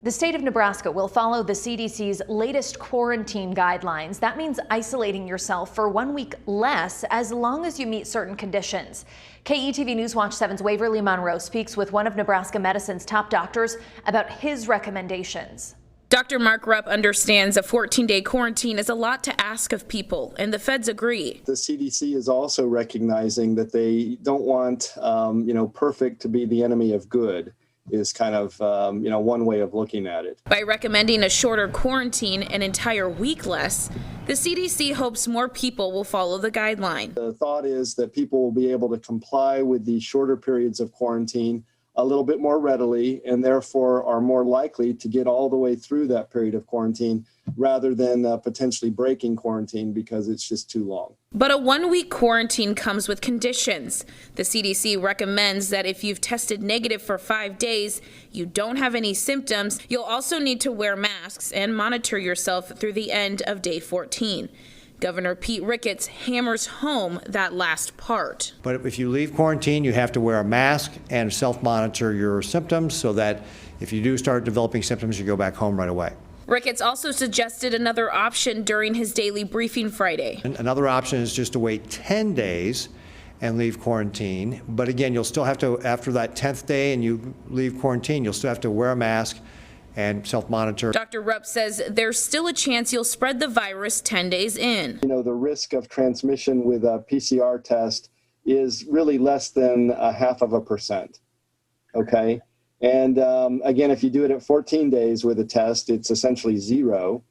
The state of Nebraska will follow the CDC's latest quarantine guidelines. That means isolating yourself for 1 week less as long as you meet certain conditions. KETV News Watch 7's Waverly Monroe speaks with one of Nebraska medicine's top doctors about his recommendations. Dr. Mark Rupp understands a 14-day quarantine is a lot to ask of people, and the feds agree. The CDC is also recognizing that they don't want, perfect to be the enemy of good. Is kind of, one way of looking at it. By recommending a shorter quarantine, an entire week less, the CDC hopes more people will follow the guideline. The thought is that people will be able to comply with these shorter periods of quarantine a little bit more readily and therefore are more likely to get all the way through that period of quarantine rather than potentially breaking quarantine because it's just too long. But a 1-week quarantine comes with conditions. The CDC recommends that if you've tested negative for 5 days, you don't have any symptoms, you'll also need to wear masks and monitor yourself through the end of day 14. Governor Pete Ricketts hammers home that last part. But if you leave quarantine, you have to wear a mask and self-monitor your symptoms so that if you do start developing symptoms, you go back home right away. Ricketts also suggested another option during his daily briefing Friday. Another option is just to wait 10 days and leave quarantine. But again, you'll still have to, after that 10th day and you leave quarantine, you'll still have to wear a mask and self-monitor. Dr. Rupp says there's still a chance you'll spread the virus 10 days in. The risk of transmission with a PCR test is really less than 0.5%. Okay. And again, if you do it at 14 days with a test, it's essentially 0.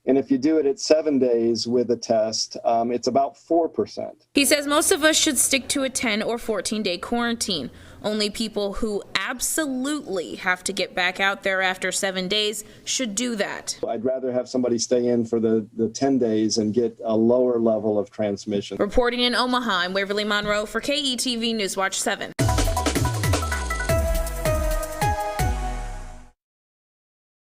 And if you do it at 7 days with a test, it's about 4%. He says most of us should stick to a 10 or 14-day quarantine. Only people who absolutely have to get back out there after 7 days should do that. I'd rather have somebody stay in for the 10 days and get a lower level of transmission. Reporting in Omaha, I'm Waverly Monroe for KETV News Watch 7.